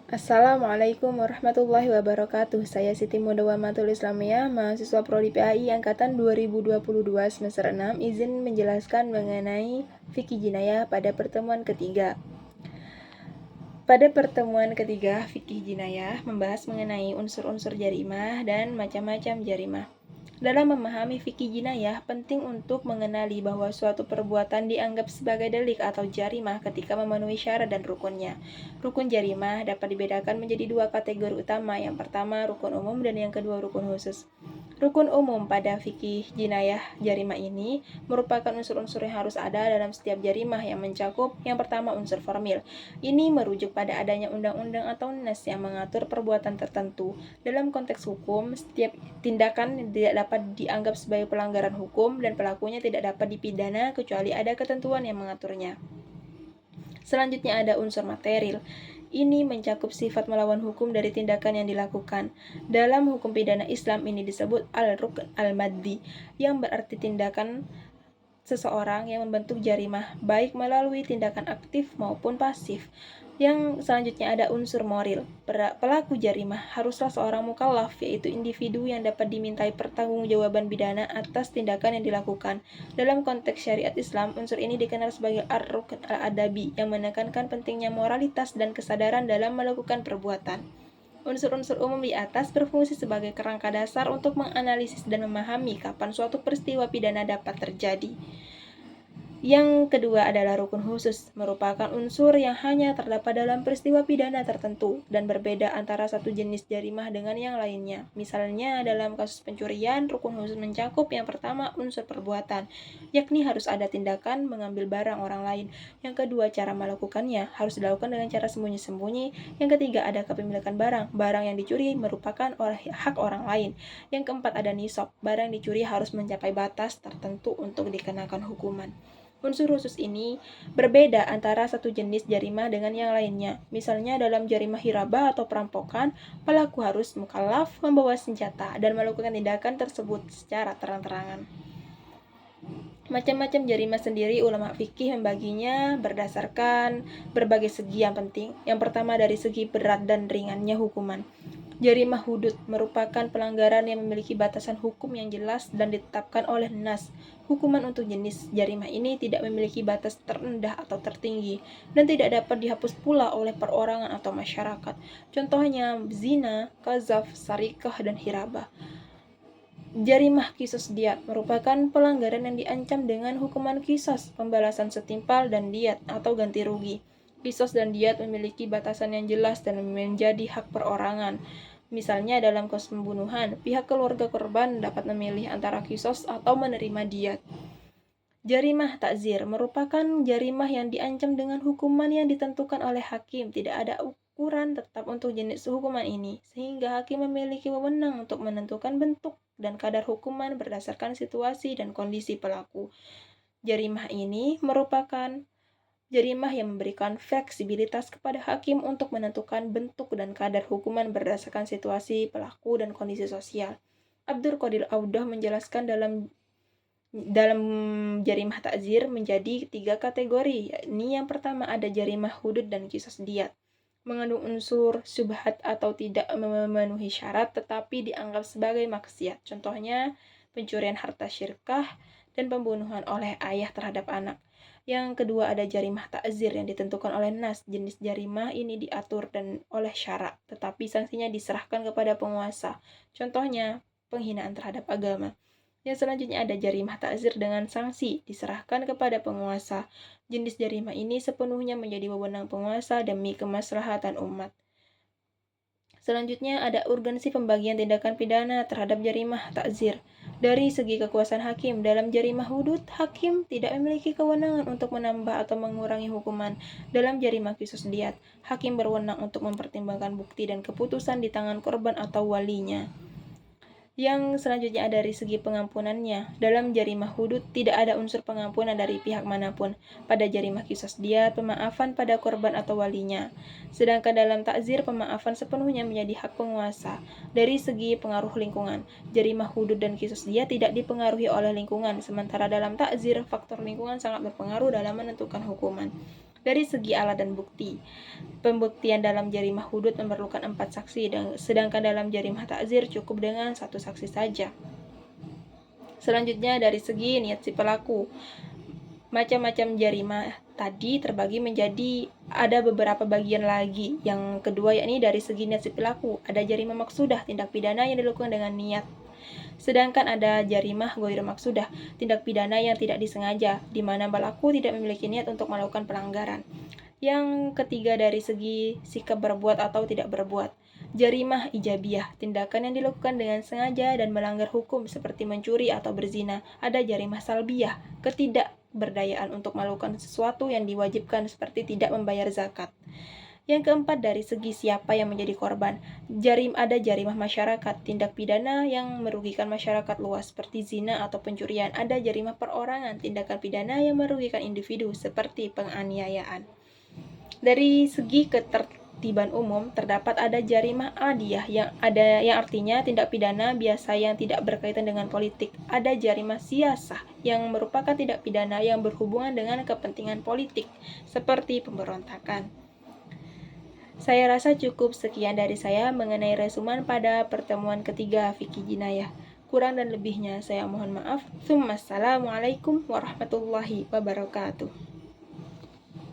Assalamualaikum warahmatullahi wabarakatuh. Saya Siti Mudawamatul Islamiyah, mahasiswa Prodi PAI Angkatan 2022 semester 6, izin menjelaskan mengenai fikih jinayah pada pertemuan ketiga. Pada pertemuan ketiga, fikih jinayah membahas mengenai unsur-unsur jarimah dan macam-macam jarimah. Dalam memahami fikih jinayah, penting untuk mengenali bahwa suatu perbuatan dianggap sebagai delik atau jarimah ketika memenuhi syarat dan rukunnya. Rukun jarimah dapat dibedakan menjadi dua kategori utama, yang pertama rukun umum dan yang kedua rukun khusus. Rukun umum pada fikih jinayah jarimah ini merupakan unsur-unsur yang harus ada dalam setiap jarimah yang mencakup yang pertama unsur formil. Ini merujuk pada adanya undang-undang atau nas yang mengatur perbuatan tertentu. Dalam konteks hukum, setiap tindakan tidak dapat dianggap sebagai pelanggaran hukum dan pelakunya tidak dapat dipidana kecuali ada ketentuan yang mengaturnya. Selanjutnya ada unsur material. Ini mencakup sifat melawan hukum dari tindakan yang dilakukan. Dalam hukum pidana Islam ini disebut al-rukn al-maddi, yang berarti tindakan seseorang yang membentuk jarimah, baik melalui tindakan aktif maupun pasif. Yang selanjutnya ada unsur moral. Pelaku jarimah haruslah seorang mukallaf, yaitu individu yang dapat dimintai pertanggungjawaban pidana atas tindakan yang dilakukan. Dalam konteks syariat Islam, unsur ini dikenal sebagai ar-rukn al-adabi, yang menekankan pentingnya moralitas dan kesadaran dalam melakukan perbuatan. Unsur-unsur umum di atas berfungsi sebagai kerangka dasar untuk menganalisis dan memahami kapan suatu peristiwa pidana dapat terjadi. Yang kedua adalah rukun khusus, merupakan unsur yang hanya terdapat dalam peristiwa pidana tertentu dan berbeda antara satu jenis jarimah dengan yang lainnya. Misalnya dalam kasus pencurian, rukun khusus mencakup yang pertama unsur perbuatan, yakni harus ada tindakan mengambil barang orang lain. Yang kedua, cara melakukannya harus dilakukan dengan cara sembunyi-sembunyi. Yang ketiga, ada kepemilikan barang. Barang yang dicuri merupakan hak orang lain. Yang keempat, ada nisab. Barang dicuri harus mencapai batas tertentu untuk dikenakan hukuman. Unsur khusus ini berbeda antara satu jenis jarimah dengan yang lainnya. Misalnya dalam jarimah hirabah atau perampokan, pelaku harus mukallaf, membawa senjata, dan melakukan tindakan tersebut secara terang-terangan. Macam-macam jarimah sendiri ulama fikih membaginya berdasarkan berbagai segi yang penting. Yang pertama dari segi berat dan ringannya hukuman. Jarimah hudud merupakan pelanggaran yang memiliki batasan hukum yang jelas dan ditetapkan oleh nas. Hukuman untuk jenis jarimah ini tidak memiliki batas terendah atau tertinggi dan tidak dapat dihapus pula oleh perorangan atau masyarakat. Contohnya zina, qazaf, sarikah, dan hirabah. Jarimah qisas diat merupakan pelanggaran yang diancam dengan hukuman qisas, pembalasan setimpal, dan diat atau ganti rugi. Qisas dan diat memiliki batasan yang jelas dan menjadi hak perorangan. Misalnya dalam kasus pembunuhan, pihak keluarga korban dapat memilih antara qisas atau menerima diat. Jarimah takzir merupakan jarimah yang diancam dengan hukuman yang ditentukan oleh hakim. Tidak ada ukuran tetap untuk jenis hukuman ini, sehingga hakim memiliki wewenang untuk menentukan bentuk dan kadar hukuman berdasarkan situasi dan kondisi pelaku. Jarimah ini merupakan jarimah yang memberikan fleksibilitas kepada hakim untuk menentukan bentuk dan kadar hukuman berdasarkan situasi pelaku dan kondisi sosial. Abdul Qadir Audah menjelaskan dalam jarimah takzir menjadi 3 kategori, yakni yang pertama ada jarimah hudud dan qisas diat, mengandung unsur syubhat atau tidak memenuhi syarat tetapi dianggap sebagai maksiat. Contohnya pencurian harta syirkah dan pembunuhan oleh ayah terhadap anak. Yang kedua ada jarimah takzir yang ditentukan oleh nas. Jenis jarimah ini diatur dan oleh syarak, tetapi sanksinya diserahkan kepada penguasa. Contohnya penghinaan terhadap agama. Yang selanjutnya ada jarimah takzir dengan sanksi diserahkan kepada penguasa. Jenis jarimah ini sepenuhnya menjadi wewenang penguasa demi kemaslahatan umat. Selanjutnya ada urgensi pembagian tindakan pidana terhadap jarimah takzir. Dari segi kekuasaan hakim, dalam jarimah hudud, hakim tidak memiliki kewenangan untuk menambah atau mengurangi hukuman. Dalam jarimah qisas diat, hakim berwenang untuk mempertimbangkan bukti dan keputusan di tangan korban atau walinya. Yang selanjutnya ada dari segi pengampunannya. Dalam jarimah hudud tidak ada unsur pengampunan dari pihak manapun. Pada jarimah qisas diat, pemaafan pada korban atau walinya. Sedangkan dalam takzir, pemaafan sepenuhnya menjadi hak penguasa. Dari segi pengaruh lingkungan, jarimah hudud dan qisas diat tidak dipengaruhi oleh lingkungan, sementara dalam takzir, faktor lingkungan sangat berpengaruh dalam menentukan hukuman. Dari segi alat dan bukti, pembuktian dalam jarimah hudud memerlukan 4 saksi, sedangkan dalam jarimah takzir cukup dengan 1 saksi saja. Selanjutnya dari segi niat si pelaku, macam-macam jarimah tadi terbagi menjadi ada beberapa bagian lagi. Yang kedua yakni dari segi niat si pelaku, ada jarimah maksudah, tindak pidana yang dilakukan dengan niat. Sedangkan ada jarimah ghair maksudah, tindak pidana yang tidak disengaja, di mana pelaku tidak memiliki niat untuk melakukan pelanggaran. Yang ketiga dari segi sikap berbuat atau tidak berbuat, jarimah ijabiyah, tindakan yang dilakukan dengan sengaja dan melanggar hukum seperti mencuri atau berzina. Ada jarimah salbiyah, ketidakberdayaan untuk melakukan sesuatu yang diwajibkan seperti tidak membayar zakat. Yang keempat dari segi siapa yang menjadi korban, ada jarimah masyarakat, tindak pidana yang merugikan masyarakat luas seperti zina atau pencurian. Ada jarimah perorangan, tindakan pidana yang merugikan individu seperti penganiayaan. Dari segi ketertiban umum, terdapat ada jarimah adiyah yang artinya tindak pidana biasa yang tidak berkaitan dengan politik. Ada jarimah siyasah yang merupakan tindak pidana yang berhubungan dengan kepentingan politik seperti pemberontakan. Saya rasa cukup sekian dari saya mengenai resumen pada pertemuan ketiga fikih jinayah. Kurang dan lebihnya saya mohon maaf. Assalamualaikum warahmatullahi wabarakatuh.